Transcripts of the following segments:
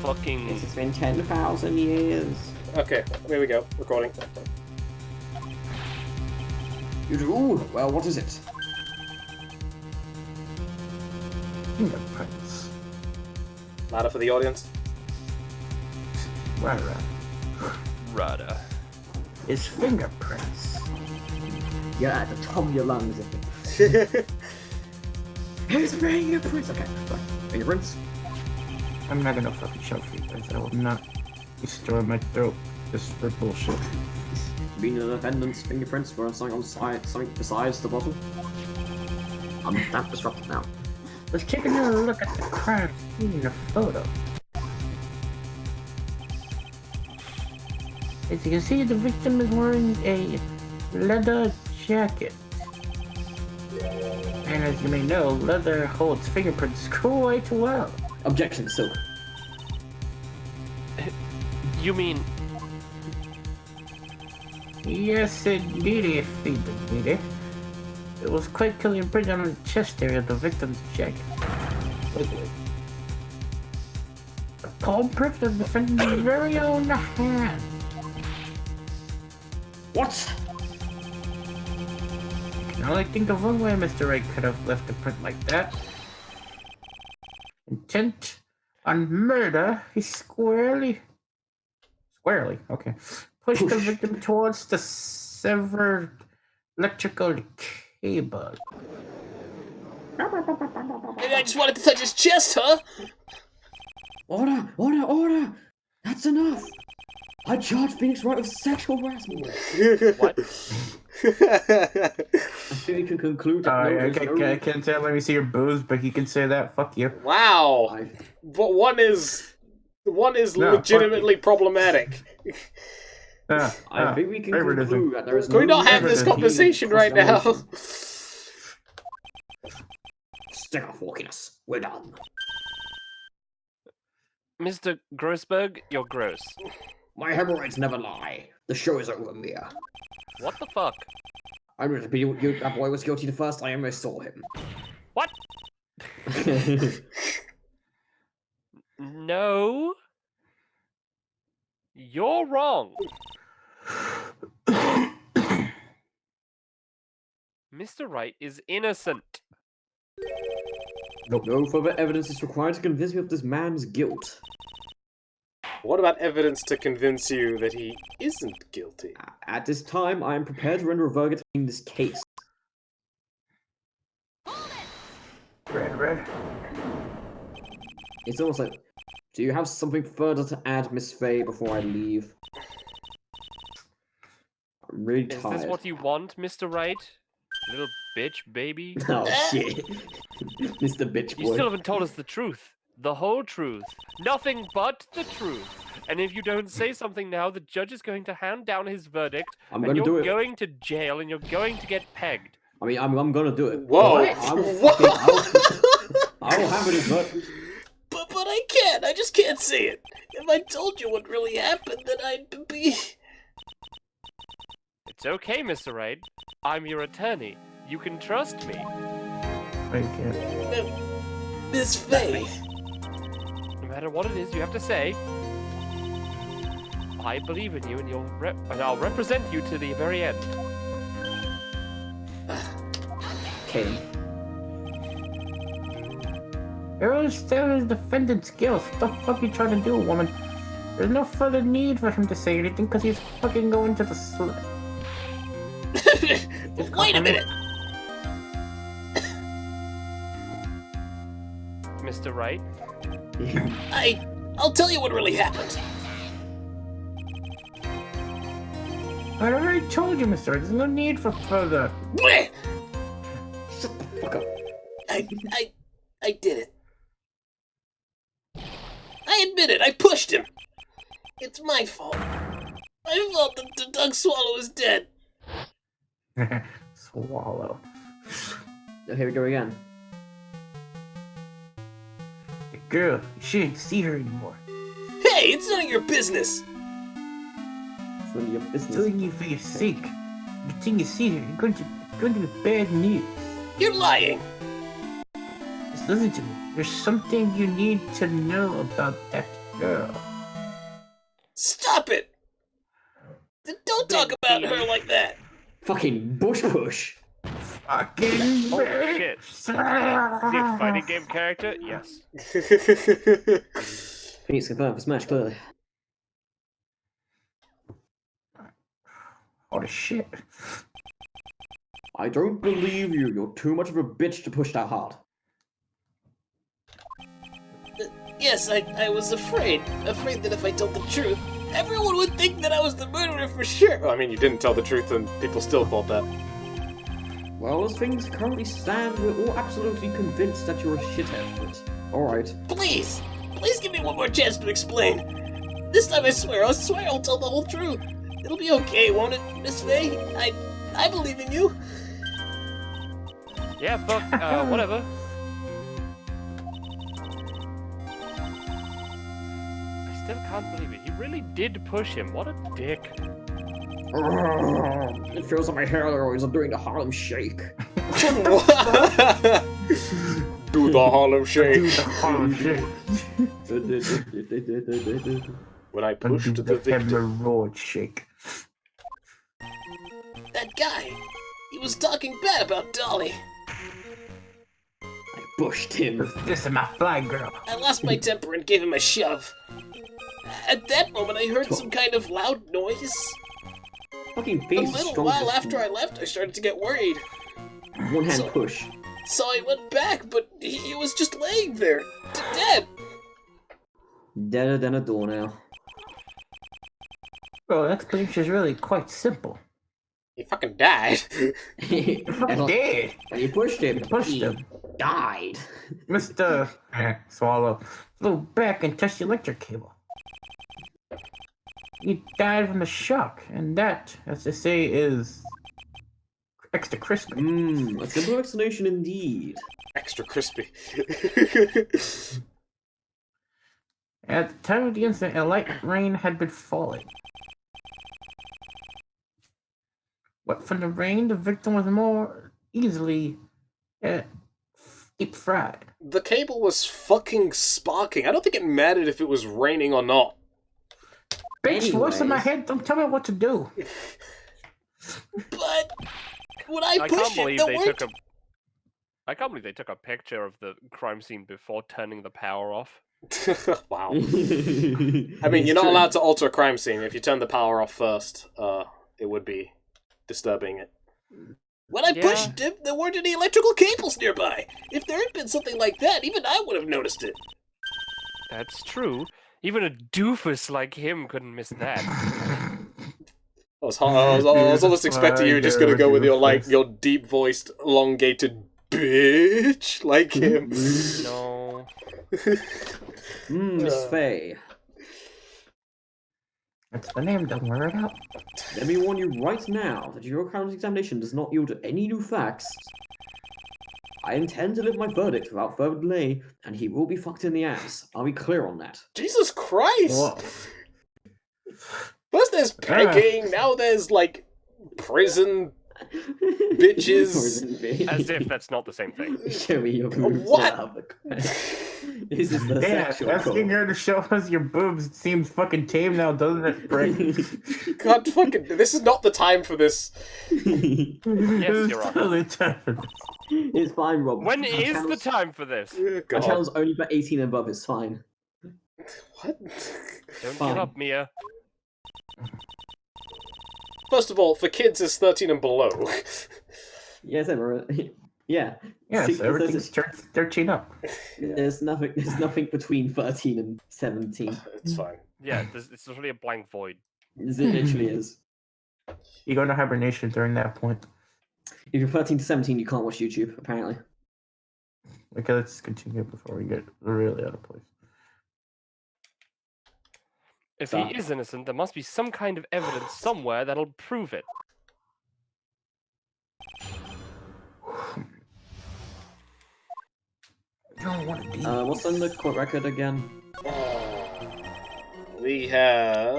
fucking... It's been 10,000 years. Okay, here we go. Recording. You do? Well, what is it? Fingerprints. Louder for the audience. Rada. Rada. It's fingerprints. Yeah, at the top of your lungs. His fingerprints! Okay, fine. Fingerprints? I'm not gonna fucking show for you guys. I will not destroy my throat just for bullshit. Being the defendant's fingerprints were on something besides the bottle? I'm that disrupted now. Let's take another look at the crime scene in the photo. As you can see, the victim is wearing a leather jacket. And as you may know, leather holds fingerprints quite well. Objection, silk. You mean... Yes, indeed, indeed. It was quite clearly imprinted on the chest area of the victim's jacket. The palm print of the defendant's very own hand. What? I can only think of one way Mr. Wright could have left a print like that. Intent on murder, he squarely, okay, pushed the victim towards the severed electrical cable. Maybe I just wanted to touch his chest, huh? Order! Order! Order! That's enough! I charge Phoenix Wright with sexual harassment. What? I think we can conclude that I can't say let me see your boobs, but he can say that. Fuck you. Wow. But one is legitimately problematic. I think we can conclude that there is no... Can we not have this conversation right now? Stick off walking us. We're done. Mr. Grossberg, you're gross. My hemorrhoids never lie. The show is over, Mia. What the fuck? That boy was guilty the first time I saw him. What? No. You're wrong. Mr. Wright is innocent. No further evidence is required to convince me of this man's guilt. What about evidence to convince you that he isn't guilty? At this time, I am prepared to render a verdict in this case. Red. It's almost like, do you have something further to add, Miss Faye, before I leave? I'm really tired. Is this what you want, Mr. Wright? Little bitch, baby? Oh, shit. Mr. Bitch Boy. You still haven't told us the truth. The whole truth. Nothing but the truth. And if you don't say something now, the judge is going to hand down his verdict, and you're going to jail, and you're going to get pegged. I mean, I'm gonna do it. Whoa! I'll have it, but I can't. I just can't say it. If I told you what really happened, then I'd be... It's okay, Mr. Wright. I'm your attorney. You can trust me. I can't. Miss Faye. No matter what it is you have to say, I believe in you, and I'll represent you to the very end. Okay. There was defendant's guilt. What the fuck are you trying to do, woman? There's no further need for him to say anything because he's fucking going to the Wait a minute! Mr. Wright? I'll tell you what really happened. I already told you, Mr. Wright. There's no need for further. Shut the fuck up. I did it. I admit it, I pushed him. It's my fault. I felt that the Doug Swallow is dead. Swallow. Oh, here we go again. The girl, you shouldn't see her anymore. Hey, it's none of your business. It's none of your business. Doing you for your sake. Continue to see her. You're going to be bad news. You're lying. Just listen to me. There's something you need to know about that girl. Stop it! Don't talk about her like that! Fucking bush push. Fucking Holy shit. Is he a fighting game character? Yes. Phoenix confirmed for Smash, clearly. Holy shit. I don't believe you. You're too much of a bitch to push that hard. Yes, I was afraid. Afraid that if I told the truth, everyone would think that I was the murderer for sure. Well, I mean, you didn't tell the truth and people still thought that. Well, as things currently stand, we're all absolutely convinced that you're a shithead, but alright. Please! Please give me one more chance to explain. This time I swear I'll tell the whole truth. It'll be okay, won't it, Miss Faye? I believe in you. Yeah, fuck, whatever. I still can't believe it. He really did push him. What a dick. It feels like my hair is doing the Harlem Shake. Do the Harlem Shake. Do the Harlem Shake. When I pushed the victim. Hemorrhoid shake. That guy, he was talking bad about Dolly. I bushed him. This is my fly girl. I lost my temper and gave him a shove. At that moment, I heard some kind of loud noise. Fucking A face is little strong. while after I left, I started to get worried. One hand push. So I went back, but he was just laying there, dead. Deader than a doornail. Well, the explanation is really quite simple. He fucking died. Fucking dead. And you pushed him. Pushed him. Died. Mr. Swallow flew back and touched the electric cable. He died from the shock, and that, as they say, is extra crispy. A simple explanation indeed. Extra crispy. At the time of the incident, a light rain had been falling. But from the rain, the victim was more easily deep fried. The cable was fucking sparking. I don't think it mattered if it was raining or not. Bitch, voice in my head, don't tell me what to do. But when I I pushed can't believe it, they took a... I can't believe they took a picture of the crime scene before turning the power off. Wow. I mean, you're not allowed to alter a crime scene. If you turn the power off first, it would be disturbing it. When I pushed him, there weren't any electrical cables nearby. If there had been something like that, even I would have noticed it. That's true. Even a doofus like him couldn't miss that. I was almost expecting you were just gonna go with your deep-voiced, elongated bitch like him. No. Miss Faye. That's the name, don't wear it out. Let me warn you right now that your current examination does not yield any new facts. I intend to live my verdict without further delay, and he will be fucked in the ass. I'll be clear on that. Jesus Christ! Whoa. First there's pegging, now there's, like, prison bitches. As if that's not the same thing. Show me your boobs. What? This is the sexual asking call. her to show us your boobs seems fucking tame now, doesn't it, Frank? God fucking, this is not the time for this. Yes, you're right. Totally time for this. It's fine, Rob. When is the time for this? My God. channel's only for 18 and above, it's fine. What? Don't Fine. give up, Mia. First of all, for kids it's 13 and below. Yes, yeah. Yes, everything's 13 up. There's nothing between 13 and 17. It's fine. Yeah, it's literally a blank void. It literally is. You go into hibernation during that point. If you're 13 to 17, you can't watch YouTube, apparently. Okay, let's continue before we get really out of place. If he is innocent, there must be some kind of evidence somewhere that'll prove it. What's on the court record again? We have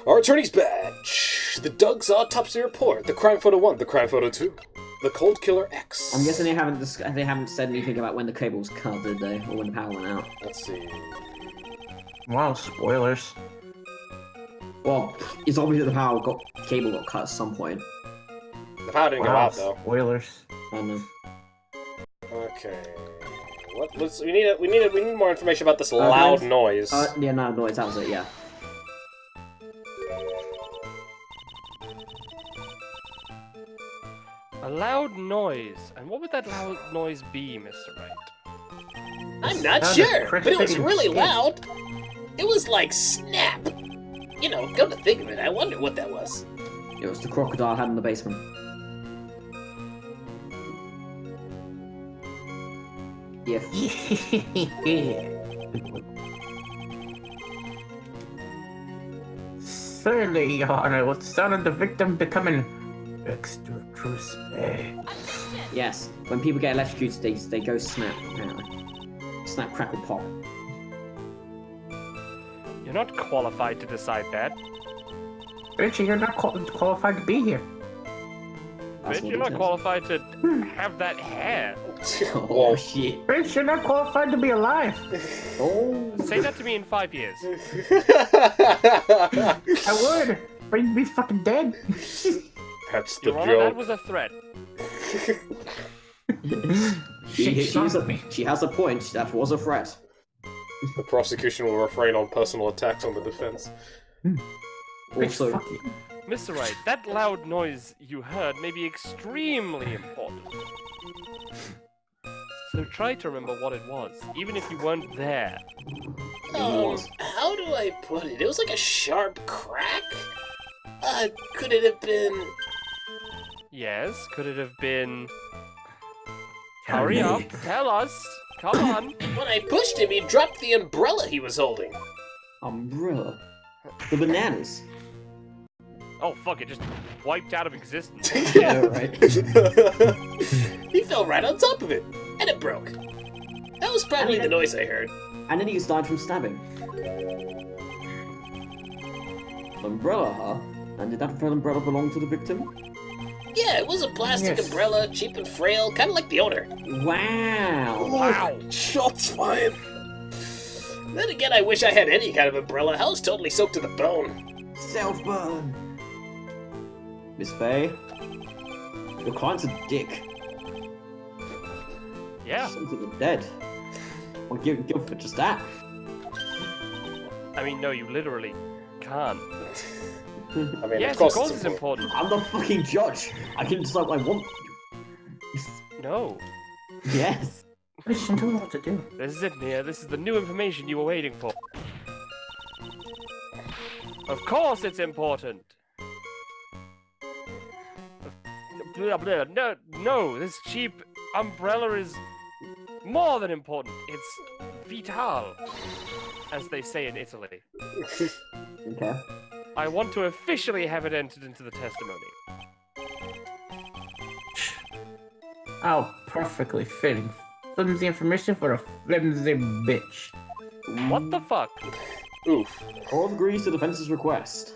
our attorney's badge. The Doug's autopsy report. The crime photo 1, the crime photo 2. The Cold Killer X. I'm guessing they haven't said anything about when the cable was cut, did they? Or when the power went out. Let's see. Wow, spoilers. Well, it's obvious that the cable got cut at some point. The power didn't go out though. Spoilers. I don't know. Okay. We need more information about this loud noise. Yeah, no noise. That was it. Yeah. A loud noise. And what would that loud noise be, Mr. Wright? I'm not sure, but it was really loud. It was like snap. You know, come to think of it, I wonder what that was. It was the crocodile had in the basement. Yeah. Certainly, Your Honor, with the sound of the victim becoming extra crispy. Yes. When people get electrocuted, they go snap. Apparently. Snap, crackle, pop. You're not qualified to decide that. Richie, you're not qualified to be here. That's Bitch, what you're it not says. qualified to have that hair. Oh shit. Rich, you're not qualified to be alive. Oh. Say that to me in 5 years. I would, but you'd be fucking dead. That's the Your Honor, that joke. was a threat. She has a point. That was a threat. The prosecution will refrain on personal attacks on the defense. Also, Fuck you. Mr. Wright, that loud noise you heard may be extremely important. So try to remember what it was, even if you weren't there. How do I put it? It was like a sharp crack? Could it have been... Yes, could it have been... Hurry up, tell us! Come on! When I pushed him, he dropped the umbrella he was holding. umbrella. The bananas. Oh fuck, it just wiped out of existence. Yeah, right. He fell right on top of it, and it broke. That was probably the noise I heard. And then he died from stabbing. Umbrella, huh? And did that umbrella belong to the victim? Yeah, it was a plastic umbrella, cheap and frail, kind of like the owner. Wow. Wow. Shots fired. Then again, I wish I had any kind of umbrella. I was totally soaked to the bone. Self-burn. Miss Faye, your client's a dick. Yeah. Sons of the dead. I'll give for just that. I mean, no, you literally can't. I mean, Yes, of course it's important. I'm the fucking judge. I can decide what I want. No. Yes. I just don't know what to do. This is it, Mia. This is the new information you were waiting for. Of course it's important. Blah, blah. No, this cheap umbrella is more than important. It's vital, as they say in Italy. Okay. I want to officially have it entered into the testimony. Oh, perfectly fitting. Flimsy information for a flimsy bitch. What the fuck? Oof. Court agrees to defense's request.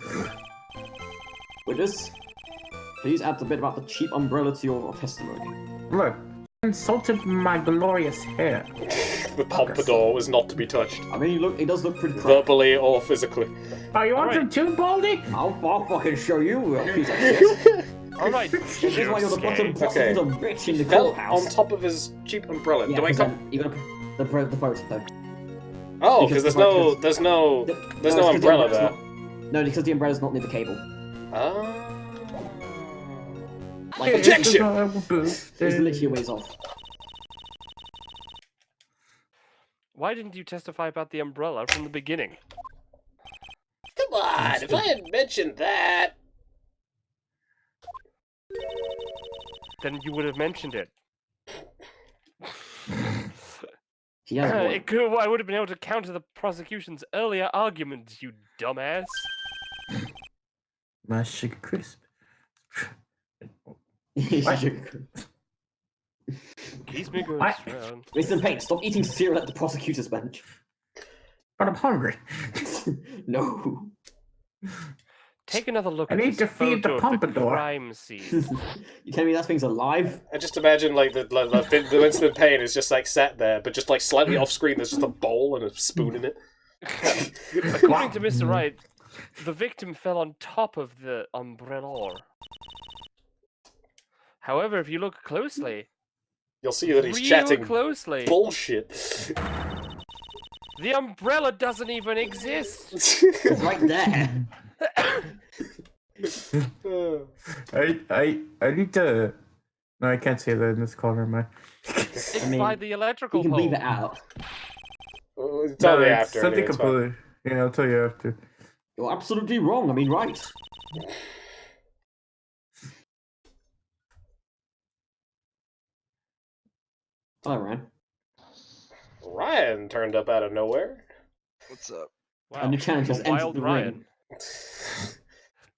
Witness, please add the bit about the cheap umbrella to your testimony. Look, insulted my glorious hair. The pompadour was not to be touched. I mean, he does look pretty crap. Verbally or physically. Are you on some too, Baldy? I'll fucking show you, you piece of shit. Alright, This is why you're the bottom Okay. prosecutor bitch in the Fell courthouse. on top of his cheap umbrella. Yeah, Do I 'cause come? you're gonna the photo. Oh, because because the there's no it's 'cause the umbrella umbrella's there. No, because the umbrella's not near the cable. Oh. Like, Objection! it's literally a ways off. why didn't you testify about the umbrella from the beginning? Come on, if I had mentioned that. Then you would have mentioned it. He has one. I would have been able to counter the prosecution's earlier arguments, you dumbass. My sugar crisp. Keeps me good. What? Mr. Payne, stop eating cereal at the prosecutor's bench. But I'm hungry. No. Take another look I at need this to feed the photo of pompadour. crime scene. You tell me that thing's alive? I just imagine like the Winston Payne is just like sat there, but just like slightly off screen. There's just a bowl and a spoon in it. According to Mr. Wright, the victim fell on top of the umbrella. However, if you look closely, You'll see that he's real chatting closely, bullshit. the umbrella doesn't even exist. It's right there. I need to. No, I can't say that in this corner, man. It's by the electrical You can pole. leave it out. Tell me it's after. something Anyway, it's fine. completely. Yeah, I'll tell you after. You're absolutely wrong. I mean, right. Hello, Ryan. Ryan turned up out of nowhere. What's up? Wow, And the challenge has a entered wild the Ryan. ring.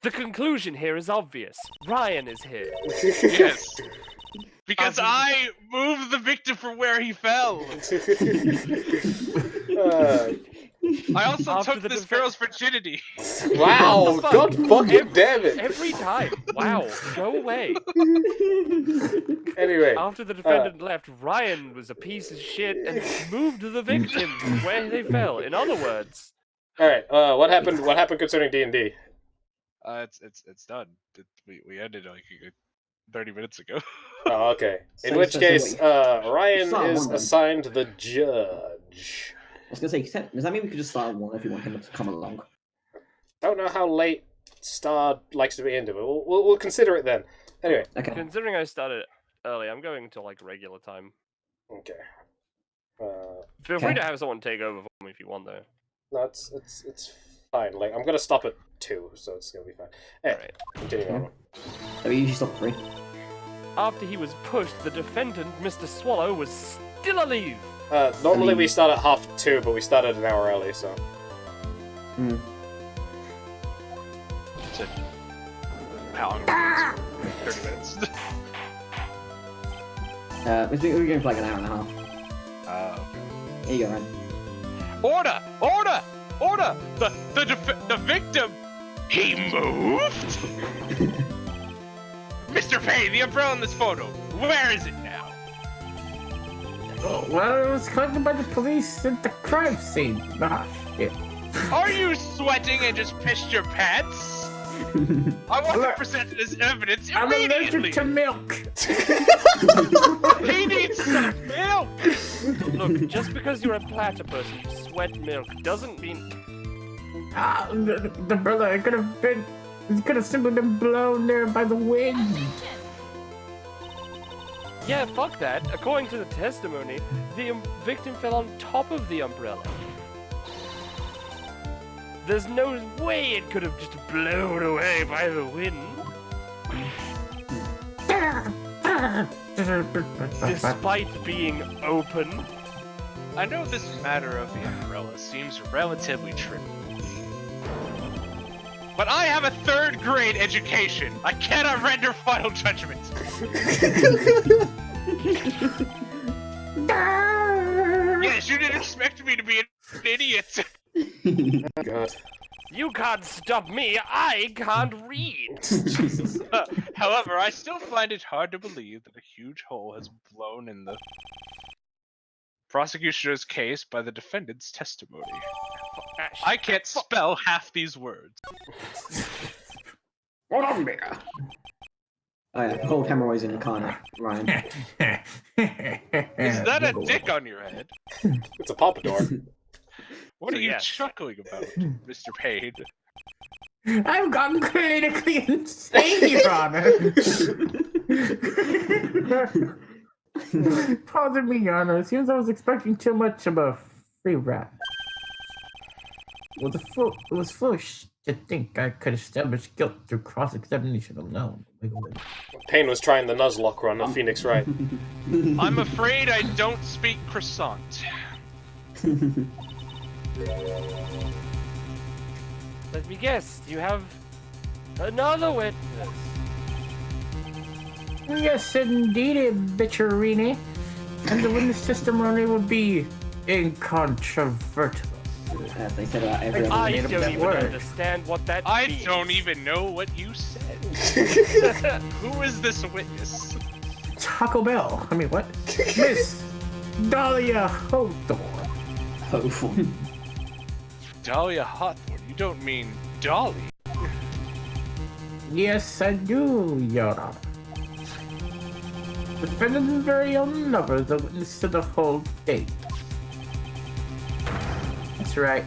The conclusion here is obvious. Ryan is here. Yes. Because I moved the victim from where he fell. I also After took the this defe- girl's virginity. Wow! Fuck. God fucking damn it! Every time. Wow, go away. Anyway, After the defendant left, Ryan was a piece of shit and moved the victim from where they fell. In other words, all right. What happened? What happened concerning D&D? It's done. We ended like 30 minutes ago. Oh, okay. In So- which so case, wait. Ryan Start is one then. assigned the judge. I was gonna say, does that mean we could just start one if you want him to come along? Don't know how late Star likes to be into it. We'll consider it then. Anyway, Okay. considering I started early, I'm going to like regular time. okay. Feel free Okay. to have someone take over for me if you want, though. No, it's fine. Like I'm gonna stop at 2, so it's gonna be fine. Anyway, Alright. continue on. So we usually stop at 3. After he was pushed, the defendant, Mr. Swallow, was still alive. Normally we start at 1:30, but we started an hour early, so. Hmm. How long? 30 minutes. We're going for like an hour and a half. Okay. Here you go, Ryan. Order! Order! Order! The victim! He moved? Mr. Payne, the umbrella in this photo, where is it now? Well, it was collected by the police at the crime scene. Ah, shit. Are you sweating and just pissed your pants? I want to present it as evidence I'm immediately! allergic to milk. He needs some milk! Look, just because you're a platypus and you sweat milk doesn't mean... Ah, the brother, it could have simply been blown there by the wind. Yeah, fuck that. According to the testimony, the victim fell on top of the umbrella. There's no way it could have just blown away by the wind. Despite being open. I know this matter of the umbrella seems relatively trivial. But I have a 3rd grade education. I cannot render final judgment. Yes, you didn't expect me to be an idiot. God. You can't stop me, I can't read. However, I still find it hard to believe that a huge hole has blown in the prosecutor's case by the defendant's testimony. I can't spell half these words. Hold on there. Oh yeah, hold hemorrhoids in the corner, Ryan. Is that a dick on your head? It's a pompadour. What So are you yes. chuckling about, Mr. Payne? I've gone clinically insane, Your Honor. Pardon me, Your Honor. It seems I was expecting too much of a free ride. It was foolish to think I could establish guilt through cross-examination alone. Payne was trying the Nuzlocke run of Phoenix Wright. I'm afraid I don't speak croissant. Let me guess, you have another witness. Yes, indeed, bitcherini. And the witness testimony would be incontrovertible. As they said about every I other don't even understand what that means. I don't even know what you said. Who is this witness? Taco Bell. I mean, what? Miss Dahlia Hawthorne. Hawthorne. Dahlia Hawthorne. You don't mean Dolly. Yes, I do, Your Honor. Defendant's very own lover is a witness to the whole date. That's right.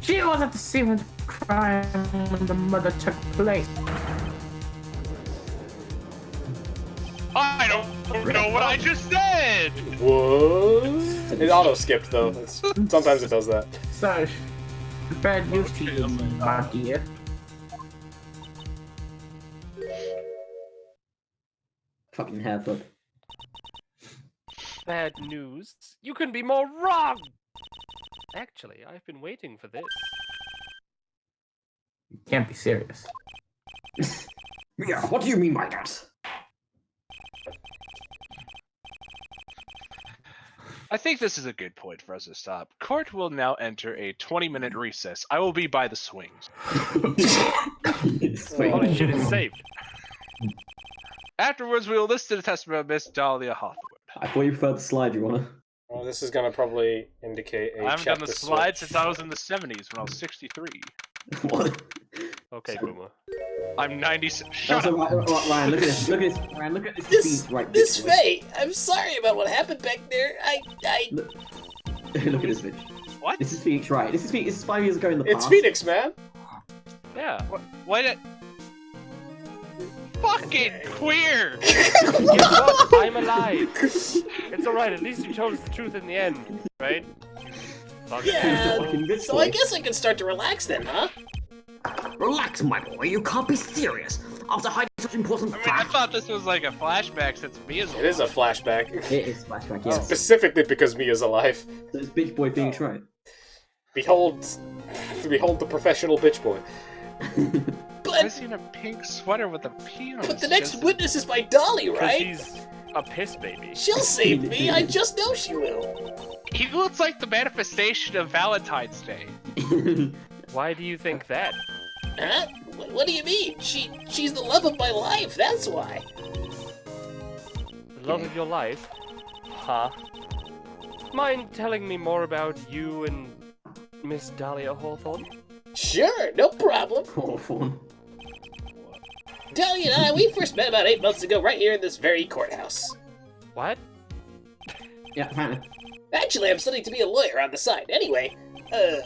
She was at the scene of the crime when the murder took place. I don't know what I just said! What? It auto-skipped, though. Sometimes it does that. So, bad news to you, my dear. Fucking haircut. Bad news? You can be more wrong! Actually, I've been waiting for this. You can't be serious. Yeah, what do you mean by that? I think this is a good point for us to stop. Court will now enter a 20-minute recess. I will be by the swings. Holy shit, it's saved. Afterwards, we will listen to the testimony of Miss Dahlia Hawthorne. I thought you preferred the slide, Your Honor. Well, this is going to probably indicate a I haven't done the chapter slide switch. since I was in the 70s when I was 63. What? Okay, Boomer. I'm 96. Shut Also, up. Ryan, look at this. Look at this. Ryan, look at this. Feet right This this way. Faye, I'm sorry about what happened back there. Look at this bitch. What? This is Phoenix, right? This is 5 years ago in the past. It's Phoenix, man. Yeah. What? Fucking queer! Guess what? I'm alive. It's alright, at least you told us the truth in the end, right? Fuck Yeah, fucking bitch so boy. I guess I can start to relax then, huh? Relax, my boy. You can't be serious. After hiding such important I mean, I facts. thought this was like a flashback since Mia's It is a flashback. It is flashback, yes. Specifically because Mia's alive. So it's bitch boy Phoenix, right? Behold the professional bitch boy. I've seen a pink sweater with a P on it. But the next witness is my Dolly, Because right? he's a piss baby. She'll save me, I just know she will. He looks like the manifestation of Valentine's Day. Why do you think that? Huh? What do you mean? She's the love of my life, that's why. The love of your life? Huh? Mind telling me more about you and Miss Dahlia Hawthorne? Sure, no problem. Hawthorne. Dahlia and I, we first met about 8 months ago right here in this very courthouse. What? Yeah, apparently. Actually, I'm studying to be a lawyer on the side. Anyway,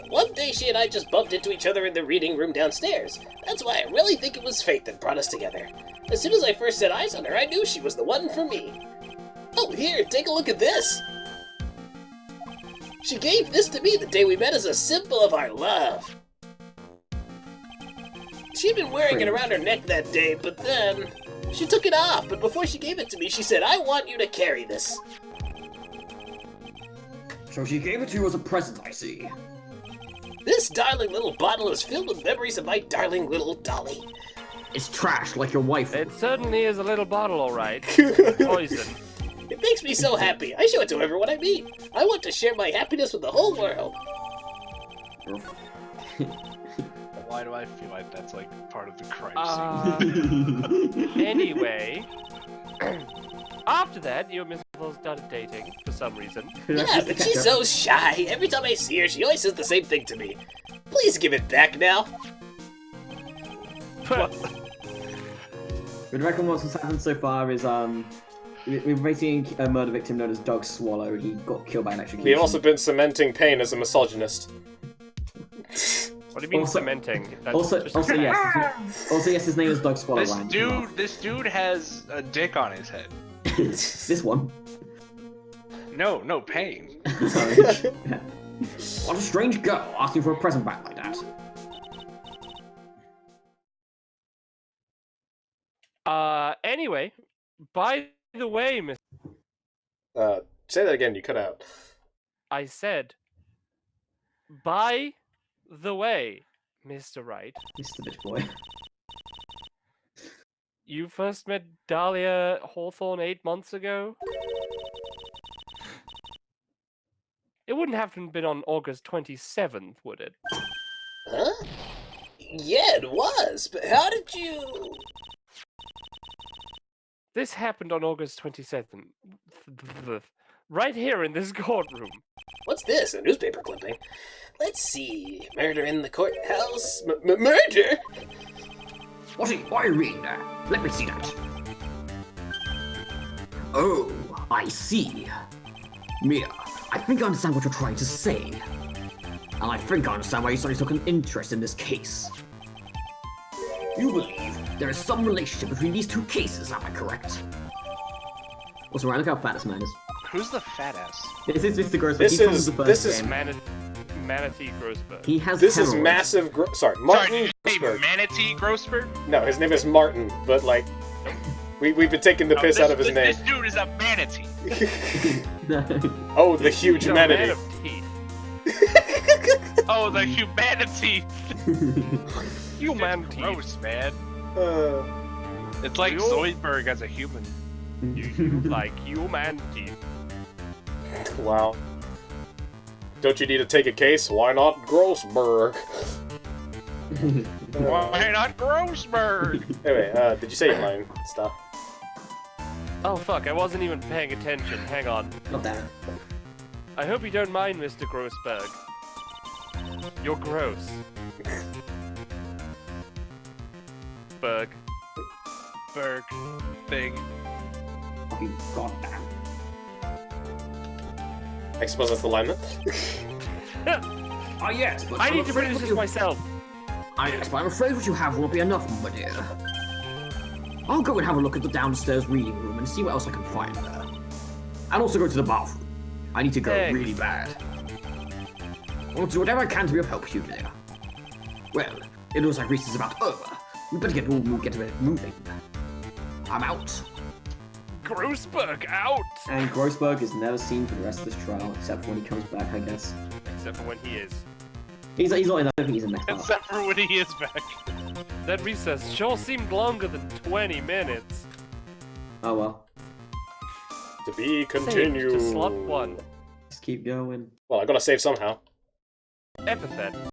one day she and I just bumped into each other in the reading room downstairs. That's why I really think it was fate that brought us together. As soon as I first set eyes on her, I knew she was the one for me. Oh, here, take a look at this. She gave this to me the day we met as a symbol of our love. She'd been wearing it around her neck that day, but then she took it off. But before she gave it to me, she said, "I want you to carry this." So she gave it to you as a present, I see. This darling little bottle is filled with memories of my darling little Dolly. It's trash, like your wife. It certainly is a little bottle, alright. Poison. It makes me so happy. I show it to everyone I meet. I want to share my happiness with the whole world. Why do I feel like that's like part of the crime scene? Anyway, after that, you and Miss Hawthorne started dating for some reason. Yeah, but she's so shy. Every time I see her, she always says the same thing to me. Please give it back now. We reckon what's happened so far is we've been seeing a murder victim known as Doug Swallow. He got killed by electrocution. We've also been cementing Payne as a misogynist. What do you mean Also- cementing? That's Also, just- yes, his name is Doug Swallow. Ryan. This dude has a dick on his head. This one. No, Pain. Sorry. What a strange girl asking for a present back like that. Anyway, by the way, Miss, Say that again, you cut out. I said, by the way, Mr. Wright, Mr. Bitch Boy. you first met Dahlia Hawthorne 8 months ago? It wouldn't have been on August 27th, would it? Huh? Yeah, it was, but how did you... This happened on August 27th. Right here in this courtroom. What's this? A newspaper clipping? Let's see. Murder in the courthouse? Murder? What are you reading there? Let me see that. Oh, I see. Mia, I think I understand what you're trying to say. And I think I understand why you suddenly took an interest in this case. You believe there is some relationship between these two cases, am I correct? Also, Ryan, look how fat this man is. Who's the fat ass? This is Mr. Grossberg. This He comes is- the first this is game. Manatee Grossberg. He has This is hemorrhoids. massive... Sorry, Sorry, Martin did you say Grossberg. Manatee Grossberg? No, his name is Martin, but like... We've been taking the piss out of his name. This dude is a manatee. Oh, the huge He's a man manatee. of teeth. Oh, the humanity. Humanity. Gross, man. Uh, It's like You- Zoidberg as a human. You like humanity. wow. Don't you need to take a case? Why not Grossberg? Why not Grossberg? Anyway, did you say your line stuff? Oh fuck, I wasn't even paying attention. Hang on. Not that. I hope you don't mind, Mr. Grossberg. You're gross. Berg. Berg. Thing. Fucking goddamn. I suppose that's the line then? Oh yes, but I I'm need to afraid finish what this you- myself. Yes, but I'm afraid what you have won't be enough, my dear. I'll go and have a look at the downstairs reading room and see what else I can find there. And also go to the bathroom. I need to go Thanks. really bad. I'll do whatever I can to be of help to you, dear. Well, it looks like recess is about over. We better get it moving. I'm out. Grossberg out! And Grossberg is never seen for the rest of this trial, except for when he comes back, I guess. Except for when he is. He's not in, I don't think he's in next part. Except for when he is back. That recess sure seemed longer than 20 minutes. Oh well. To be Saved continued. to slot 1. Let's keep going. Well, I gotta save somehow. Epithet.